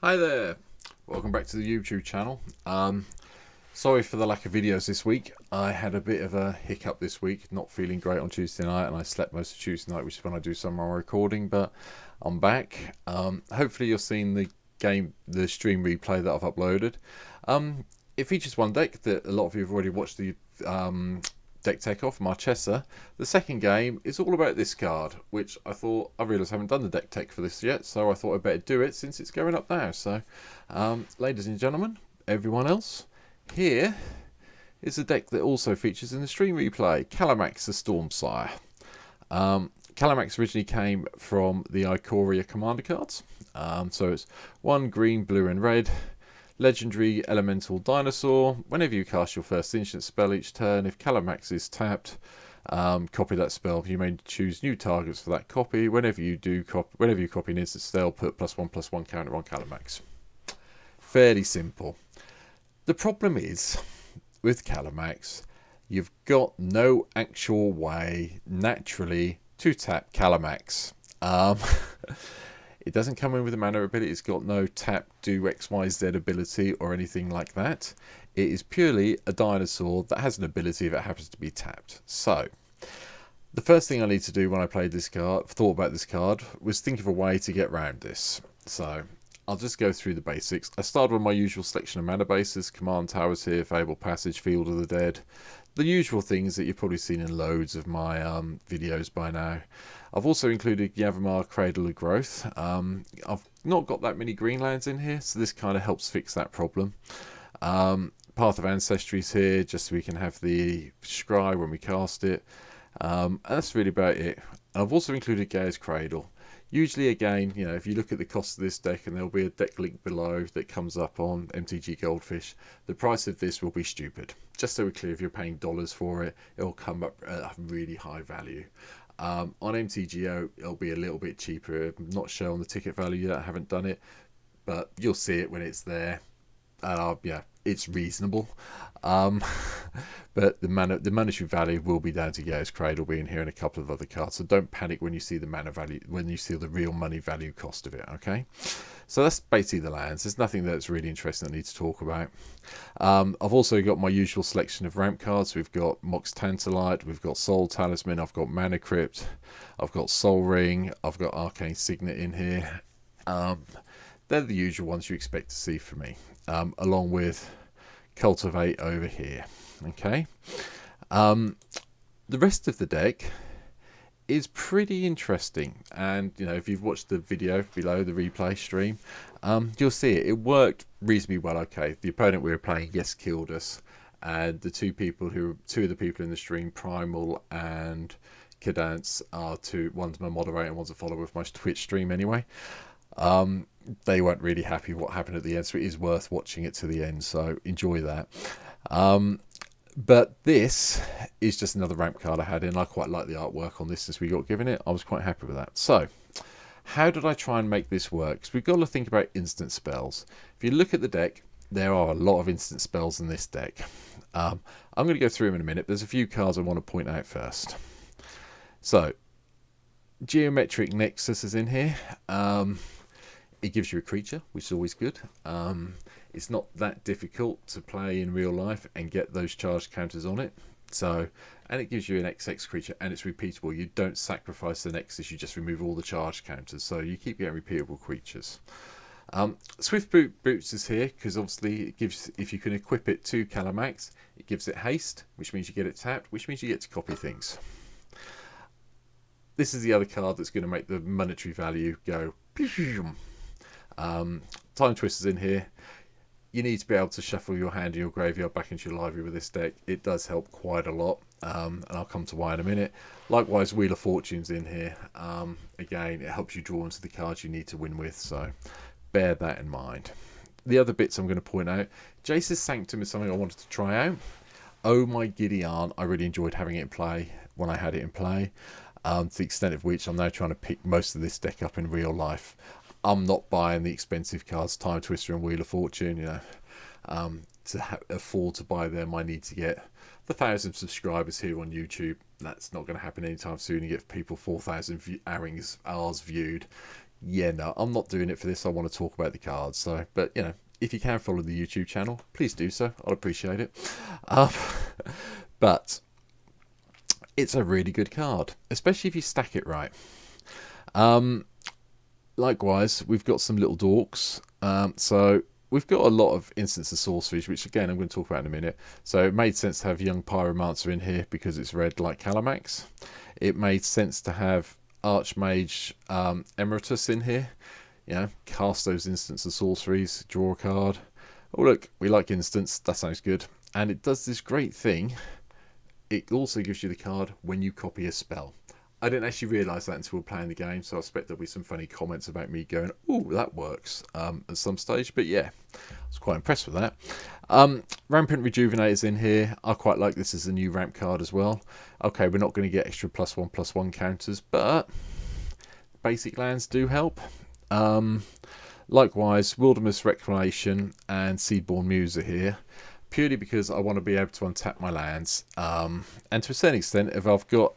Hi there, welcome back to the YouTube channel. Sorry for the lack of videos this week. I had a bit of a hiccup this week, not feeling great on Tuesday night, and I slept most of Tuesday night, which is when I do some of my recording, but I'm back. Hopefully you're seeing the stream replay that I've uploaded. It features one deck that a lot of you have already watched the deck take off, Marchesa. The second game is all about this card, which I realised I haven't done the deck tech for this yet, so I thought I'd better do it since it's going up now. So, ladies and gentlemen, everyone else, here is a deck that also features in the stream replay, Kalamax the Stormsire. Kalamax originally came from the Ikoria commander cards, so it's 1 green, blue and red. Legendary Elemental Dinosaur. Whenever you cast your first instant spell each turn, if Kalamax is tapped, copy that spell. You may choose new targets for that copy. Whenever you copy an instant spell, put +1/+1 counter on Kalamax. Fairly simple. The problem is, with Kalamax, you've got no actual way, naturally, to tap Kalamax. It doesn't come in with a mana ability. It's got no tap, do XYZ ability or anything like that. It is purely a dinosaur that has an ability if it happens to be tapped. So, the first thing I need to do when I thought about this card, was think of a way to get around this. So, I'll just go through the basics. I started with my usual selection of mana bases, command towers here, Fable Passage, Field of the Dead. The usual things that you've probably seen in loads of my videos by now. I've also included Yavimar, Cradle of Growth. I've not got that many green lands in here, so this kind of helps fix that problem. Path of Ancestry is here, just so we can have the scry when we cast it. And that's really about it. And I've also included Gaia's Cradle. Usually, again, you know, if you look at the cost of this deck, and there'll be a deck link below that comes up on MTG Goldfish, the price of this will be stupid. Just so we're clear, if you're paying dollars for it, it'll come up at a really high value. On MTGO, it'll be a little bit cheaper. I'm not sure on the ticket value yet, I haven't done it, but you'll see it when it's there. Yeah, it's reasonable. But the monetary value will be down to Gaia's Cradle being here and a couple of other cards. So don't panic when you see the mana value, when you see the real money value cost of it. Okay, so that's basically the lands. There's nothing that's really interesting that I need to talk about. I've also got my usual selection of ramp cards. We've got Mox Tantalite, we've got Soul Talisman, I've got Mana Crypt, I've got Soul Ring, I've got Arcane Signet in here. They're the usual ones you expect to see from me, along with Cultivate over here. Okay, the rest of the deck is pretty interesting, and you know, if you've watched the video below, the replay stream, you'll see it worked reasonably well. Okay, the opponent we were playing, yes, killed us, and the two of the people in the stream, Primal and Cadence, are one's my moderator and one's a follower of my Twitch stream anyway. They weren't really happy with what happened at the end, so it is worth watching it to the end, so enjoy that. But this is just another ramp card I had in. I quite like the artwork on this since we got given it. I was quite happy with that. So, how did I try and make this work? Because we've got to think about instant spells. If you look at the deck, there are a lot of instant spells in this deck. I'm going to go through them in a minute. There's a few cards I want to point out first. So, Geometric Nexus is in here. It gives you a creature, which is always good. It's not that difficult to play in real life and get those charge counters on it. So, and it gives you an XX creature, and it's repeatable. You don't sacrifice the Nexus, you just remove all the charge counters. So you keep getting repeatable creatures. Swift Boots is here because obviously it gives, if you can equip it to Kalamax, it gives it haste, which means you get it tapped, which means you get to copy things. This is the other card that's going to make the monetary value go. Time Twister's in here. You need to be able to shuffle your hand in your graveyard back into your library with this deck. It does help quite a lot, and I'll come to why in a minute. Likewise, Wheel of Fortune's in here. Again, it helps you draw into the cards you need to win with, so bear that in mind. The other bits I'm going to point out, Jace's Sanctum is something I wanted to try out. Oh my giddy aunt, I really enjoyed having it in play when I had it in play, to the extent of which I'm now trying to pick most of this deck up in real life. I'm not buying the expensive cards, Time Twister and Wheel of Fortune, you know. To afford to buy them, I need to get the 1,000 subscribers here on YouTube. That's not going to happen anytime soon. You get people 4,000 hours viewed. yeah, no, I'm not doing it for this. I want to talk about the cards. So, but you know, if you can follow the YouTube channel, please do so. I'll appreciate it. Um, but it's a really good card, especially if you stack it right. Likewise, we've got some little dorks. So we've got a lot of instances of sorceries, which again I'm going to talk about in a minute. So it made sense to have young pyromancer in here because it's red like Kalamax. It made sense to have Archmage Emeritus in here. You know, cast those instances of sorceries, draw a card. Oh look, we like instants, that sounds good. And it does this great thing. It also gives you the card when you copy a spell. I didn't actually realise that until we were playing the game, so I expect there'll be some funny comments about me going, "Oh, that works," at some stage. But yeah, I was quite impressed with that. Rampant Rejuvenator's in here. I quite like this as a new ramp card as well. Okay, we're not going to get extra +1/+1 counters, but basic lands do help. Likewise, Wilderness Reclamation and Seedborn Muse are here, purely because I want to be able to untap my lands. And to a certain extent, if I've got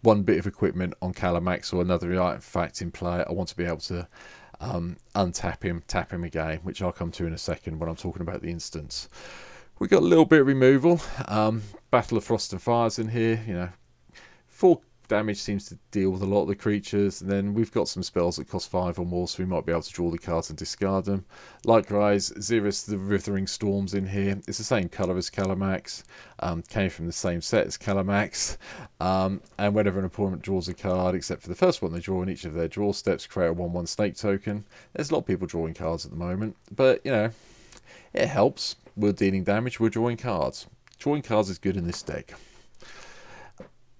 one bit of equipment on Kalamax or another artifact in play, I want to be able to untap him, tap him again, which I'll come to in a second when I'm talking about the instance. We've got a little bit of removal. Battle of Frost and Fire's in here. You know, 4 damage seems to deal with a lot of the creatures, and then we've got some spells that cost 5 or more, so we might be able to draw the cards and discard them. Likewise, Xeris the Withering Storm's in here. It's the same colour as Kalamax, came from the same set as Kalamax, and whenever an opponent draws a card, except for the first one they draw in each of their draw steps, create a 1/1 snake token. There's a lot of people drawing cards at the moment, but you know, it helps. We're dealing damage, we're drawing cards. Drawing cards is good in this deck.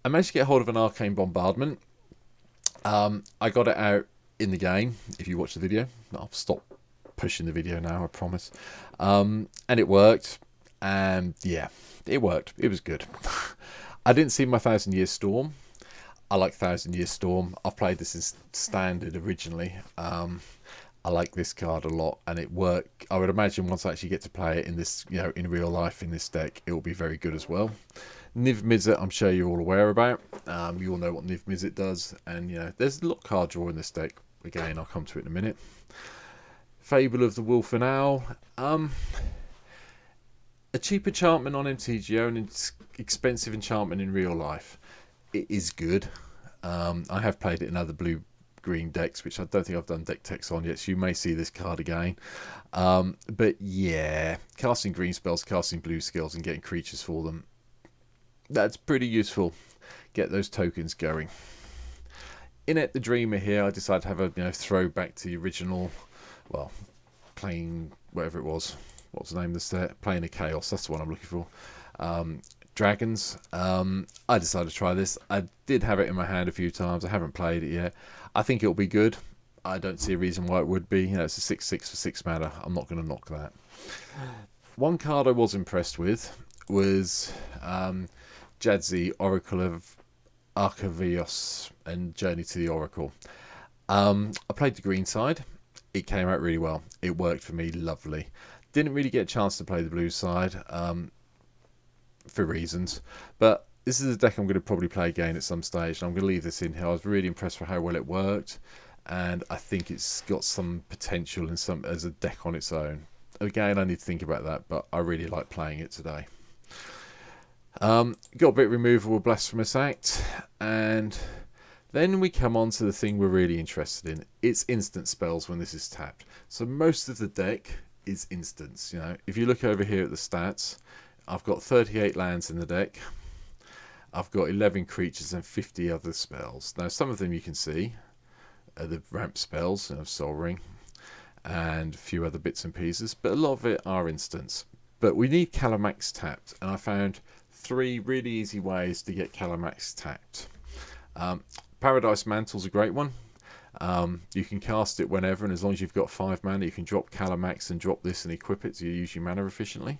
I managed to get hold of an Arcane Bombardment. I got it out in the game. If you watch the video, I'll stop pushing the video now, I promise. And it worked. And yeah, it worked. It was good. I didn't see my 1,000 Year Storm. I like 1,000 Year Storm. I've played this in standard originally. I like this card a lot, and it worked. I would imagine once I actually get to play it in this, you know, in real life in this deck, it will be very good as well. Niv Mizzet, I'm sure you're all aware about. You all know what Niv Mizzet does, and you know, there's a lot of card draw in this deck. Again, I'll come to it in a minute. Fable of the Wolf and Owl. A cheap enchantment on MTGO and it's expensive enchantment in real life. It is good. I have played it in other blue-green decks, which I don't think I've done deck text on yet, so you may see this card again. But yeah, casting green spells, casting blue skills, and getting creatures for them. That's pretty useful. Get those tokens going. Inette the Dreamer here, I decided to have a throwback to the original, well, playing whatever it was. What was the name of the set? Playing a Chaos, that's the one I'm looking for. Dragons. I decided to try this. I did have it in my hand a few times. I haven't played it yet. I think it'll be good. I don't see a reason why it would be. You know, it's a 6/6 for 6 mana. I'm not going to knock that. One card I was impressed with was Jadzi, Oracle of Arcavios, and Journey to the Oracle. I played the green side. It came out really well. It worked for me lovely. Didn't really get a chance to play the blue side for reasons, but this is a deck I'm going to probably play again at some stage, and I'm going to leave this in here. I was really impressed with how well it worked, and I think it's got some potential in some as a deck on its own. Again, I need to think about that, but I really like playing it today. Got a bit of removal with Blasphemous Act, and then we come on to the thing we're really interested in. It's instant spells when this is tapped. So most of the deck is instants. You know, if you look over here at the stats, I've got 38 lands in the deck. I've got 11 creatures and 50 other spells. Now, some of them you can see are the ramp spells, Soul Ring, and a few other bits and pieces, but a lot of it are instants. But we need Kalamax tapped, and I found 3 really easy ways to get Kalamax tapped. Paradise Mantle's a great one. You can cast it whenever, and as long as you've got 5 mana, you can drop Kalamax and drop this and equip it so you use your mana efficiently.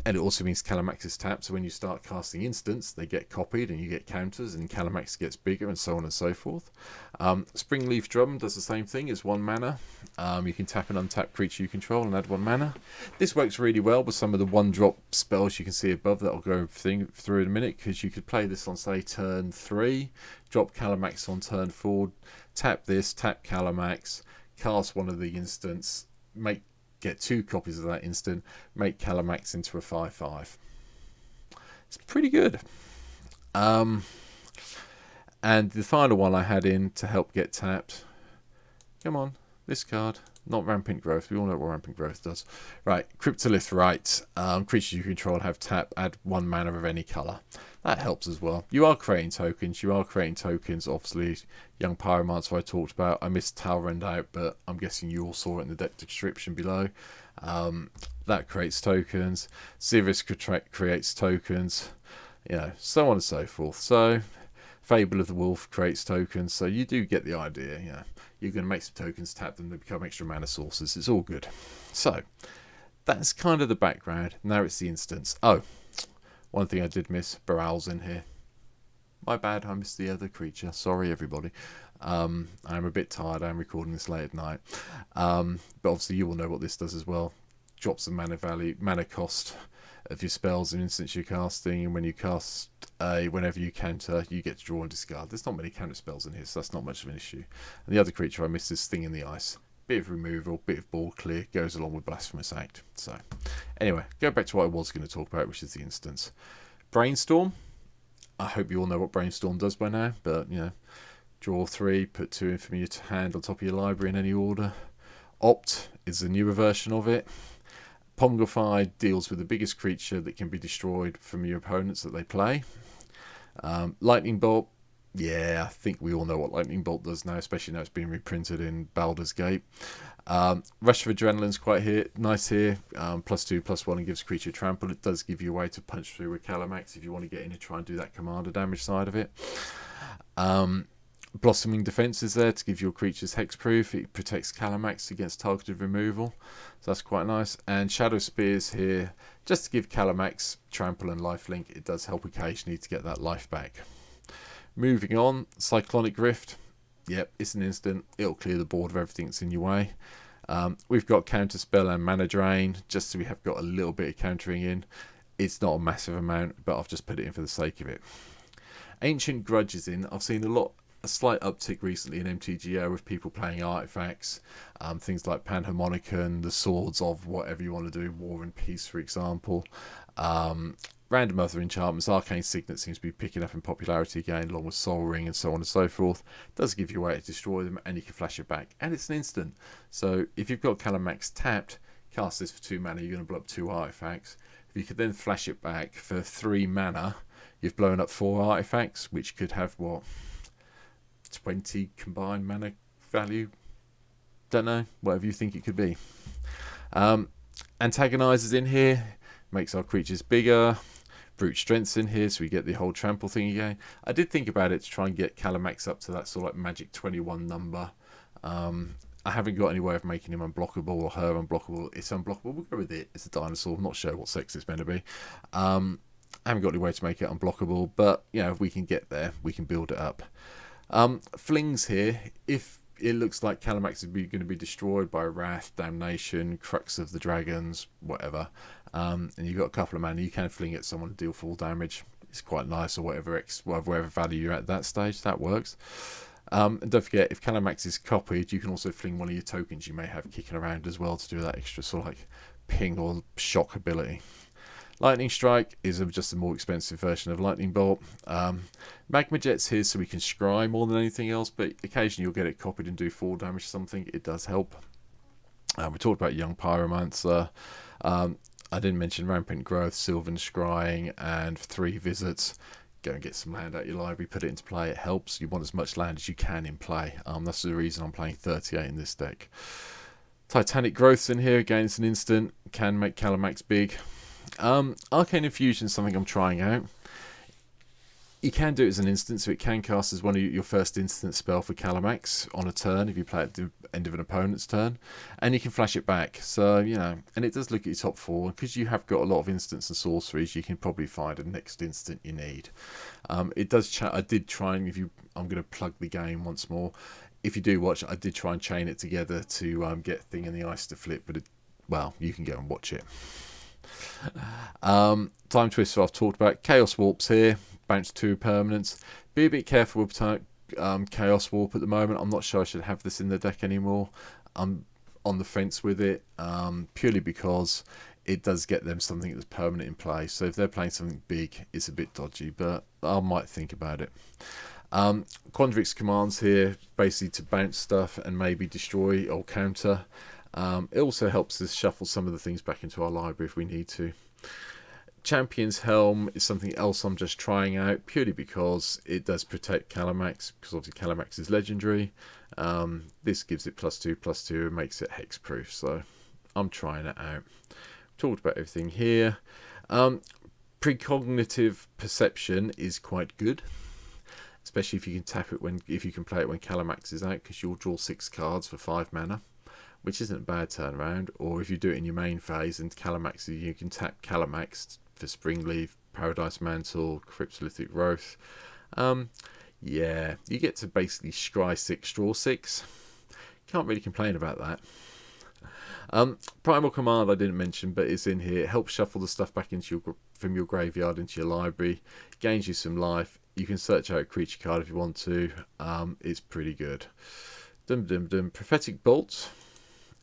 And it also means Kalamax is tapped, so when you start casting instants, they get copied and you get counters, and Kalamax gets bigger, and so on and so forth. Springleaf Drum does the same thing, it's 1 mana. You can tap an untapped creature you control and add 1 mana. This works really well with some of the 1-drop spells you can see above that I'll go through in a minute, because you could play this on, say, turn 3, drop Kalamax on turn 4, tap this, tap Kalamax, cast one of the instants, get 2 copies of that instant, make Kalamax into a 5/5. It's pretty good. And the final one I had in to help get tapped. Come on, this card. Not Rampant Growth. We all know what Rampant Growth does. Right, Cryptolith Right. Creatures you control have tap, add 1 mana of any colour. That helps as well. You are creating tokens. Obviously, Young Pyromancer I talked about. I missed Talrend out, but I'm guessing you all saw it in the deck description below. That creates tokens. Sirius creates tokens. So on and so forth. So, Fable of the Wolf creates tokens. So you do get the idea, You're going to make some tokens, tap them, they become extra mana sources. It's all good. So, that's kind of the background. Now it's the instance. Oh, one thing I did miss. Baral's in here. My bad, I missed the other creature. Sorry, everybody. I'm a bit tired. I'm recording this late at night. But obviously you will know what this does as well. Drops the mana cost of your spells and instants you're casting, and when you cast whenever you counter, you get to draw and discard. There's not many counter spells in here, so that's not much of an issue. And the other creature I missed is Thing in the Ice. Bit of removal, bit of ball clear, goes along with Blasphemous Act. So, anyway, go back to what I was going to talk about, which is the instance. Brainstorm. I hope you all know what Brainstorm does by now, but, draw 3, put 2 in from your hand on top of your library in any order. Opt is the newer version of it. Pomgify deals with the biggest creature that can be destroyed from your opponents that they play. Lightning Bolt, I think we all know what Lightning Bolt does now, especially now it's being reprinted in Baldur's Gate. Rush of Adrenaline's quite nice here. +2/+1 and gives creature trample. It does give you a way to punch through with Kalamax if you want to get in and try and do that commander damage side of it. Blossoming Defense is there to give your creatures hexproof. It protects Kalamax against targeted removal, so that's quite nice. And Shadow Spears here just to give Kalamax trample and lifelink. It does help occasionally to get that life back. Moving on, Cyclonic Rift. Yep, it's an instant. It'll clear the board of everything that's in your way. We've got Counterspell and Mana Drain, just so we have got a little bit of countering in. It's not a massive amount, but I've just put it in for the sake of it. Ancient Grudge is in. I've seen a slight uptick recently in MTGO with people playing artifacts, things like Panharmonicon, the Swords of whatever you want to do, War and Peace, for example. Random other enchantments. Arcane Signet seems to be picking up in popularity again, along with Soul Ring and so on and so forth. Does give you a way to destroy them, and you can flash it back, and it's an instant. So if you've got Kalamax tapped, cast this for 2 mana, you're going to blow up 2 artifacts. If you could then flash it back for 3 mana, you've blown up 4 artifacts, which could have 20 combined mana value. Don't know, whatever you think it could be. Antagonizers in here, makes our creatures bigger. Brute Strength's in here, so we get the whole trample thing again. I did think about it to try and get Kalamax up to that sort of like magic 21 number. I haven't got any way of making him unblockable or her unblockable. It's unblockable, we'll go with it. It's a dinosaur, I'm not sure what sex it's meant to be. I haven't got any way to make it unblockable, but if we can get there, we can build it up. Flings here, if it looks like Kalamax is going to be destroyed by Wrath, Damnation, Crux of the Dragons, whatever, and you've got a couple of mana, you can fling at someone to deal full damage. It's quite nice, or whatever value you're at that stage, that works. And don't forget, if Kalamax is copied, you can also fling one of your tokens you may have kicking around as well to do that extra sort of like ping or shock ability. Lightning Strike is just a more expensive version of Lightning Bolt. Magma Jet's here so we can scry more than anything else, but occasionally you'll get it copied and do 4 damage to something. It does help. We talked about Young Pyromancer. I didn't mention Rampant Growth, Sylvan Scrying, and 3 Visits. Go and get some land out of your library, put it into play. It helps. You want as much land as you can in play. That's the reason I'm playing 38 in this deck. Titanic Growth's in here. Again, it's an instant. Can make Kalamax big. Arcane Infusion is something I'm trying out. You can do it as an instant, so it can cast as one of your first instant spell for Kalamax on a turn if you play it at the end of an opponent's turn, and you can flash it back. So and it does look at your top 4, because you have got a lot of instants and sorceries. You can probably find the next instant you need. It does. I did try and I'm going to plug the game once more. If you do watch, I did try and chain it together to get Thing in the Ice to flip, but you can go and watch it. Time Twister I've talked about. Chaos Warp's here. Bounce 2 permanents. Be a bit careful with Chaos Warp at the moment. I'm not sure I should have this in the deck anymore. I'm on the fence with it, purely because it does get them something that's permanent in play. So if they're playing something big, it's a bit dodgy, but I might think about it. Quandrix commands here, basically to bounce stuff and maybe destroy or counter. It also helps us shuffle some of the things back into our library if we need to. Champion's Helm is something else I'm just trying out, purely because it does protect Kalamax, because obviously Kalamax is legendary. This gives it +2/+2 and makes it hexproof, so I'm trying it out. Talked about everything here. Precognitive Perception is quite good, especially if you can tap it if you can play it when Kalamax is out, because you'll draw 6 cards for 5 mana, which isn't a bad turnaround. Or if you do it in your main phase and Kalamax, you can tap Kalamax for Springleaf, Paradise Mantle, Cryptolithic Growth. Yeah, you get to basically scry 6, draw 6. Can't really complain about that. Primal Command I didn't mention, but it's in here. It helps shuffle the stuff back into from your graveyard into your library. Gains you some life. You can search out a creature card if you want to. It's pretty good. Prophetic Bolt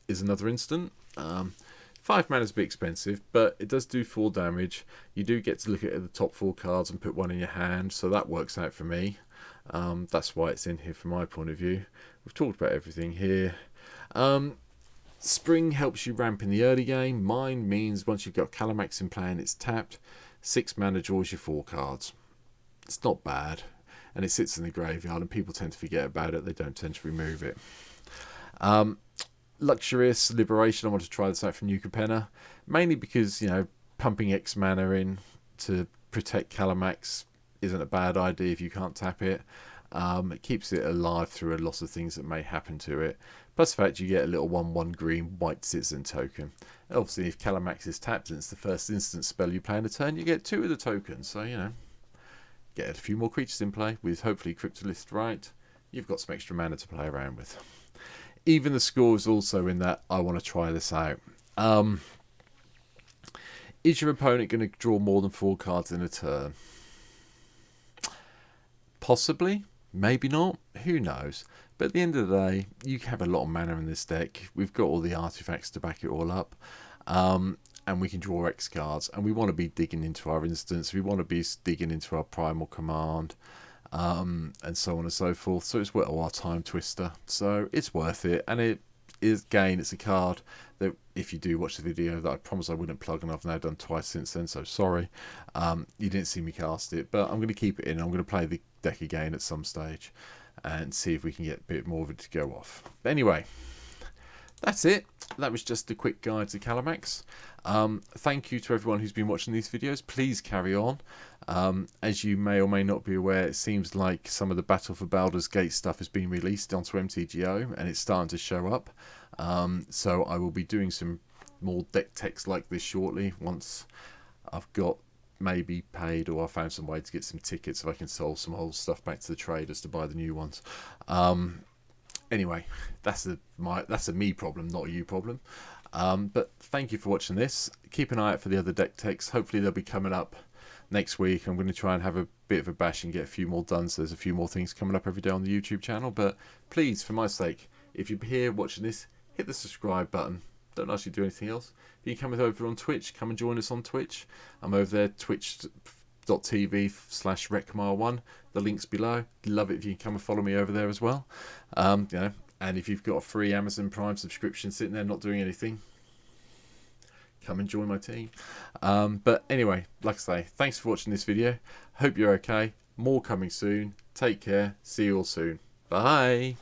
is another instant. 5 mana is a bit expensive, but it does do 4 damage. You do get to look at the top 4 cards and put one in your hand, so that works out for me. That's why it's in here from my point of view. We've talked about everything here. Spring helps you ramp in the early game. Mine means once you've got Kalamax in play and it's tapped, 6 mana draws you 4 cards. It's not bad, and it sits in the graveyard, and people tend to forget about it. They don't tend to remove it. Luxurious Liberation, I want to try this out from New Capenna, mainly because, you know, pumping X mana in to protect Kalamax isn't a bad idea if you can't tap it. It keeps it alive through a lot of things that may happen to it. Plus the fact you get a little 1/1 green white citizen token. Obviously, if Kalamax is tapped and it's the first instant spell you play in a turn, you get 2 of the tokens. So, you know, get a few more creatures in play with hopefully Cryptolith right. You've got some extra mana to play around with. Even the Score is also in that. I want to try this out. Is your opponent going to draw more than 4 cards in a turn? Possibly, maybe not. Who knows? But at the end of the day, you have a lot of mana in this deck. We've got all the artifacts to back it all up. And we can draw X cards. And we want to be digging into our instance. We want to be digging into our Primal Command. And so on and so forth. So it's worth our time twister. So it's worth it. And it is, again, it's a card that if you do watch the video that I promised I wouldn't plug, and I've now done twice since then, so sorry. You didn't see me cast it, but I'm going to keep it in. I'm going to play the deck again at some stage and see if we can get a bit more of it to go off. But anyway, that's it. That was just a quick guide to Kalamax. Thank you to everyone who's been watching these videos. Please carry on. As you may or may not be aware, it seems like some of the Battle for Baldur's Gate stuff has been released onto MTGO and it's starting to show up. So I will be doing some more deck techs like this shortly, once I've got maybe paid or I found some way to get some tickets so I can sell some old stuff back to the traders to buy the new ones. Anyway, that's a me problem, not a you problem. But thank you for watching this. Keep an eye out for the other deck techs. Hopefully they'll be coming up next week. I'm going to try and have a bit of a bash and get a few more done, so there's a few more things coming up every day on the YouTube channel. But please, for my sake, if you're here watching this, hit the subscribe button. Don't actually do anything else. If you come over on Twitch, come and join us on Twitch. I'm over there, twitch.tv/Rekmar1. The link's below. Love it if you can come and follow me over there as well. You know, and if you've got a free Amazon Prime subscription sitting there not doing anything, come and join my team. But anyway, like I say, thanks for watching this video. Hope you're okay. More coming soon. Take care. See you all soon. Bye.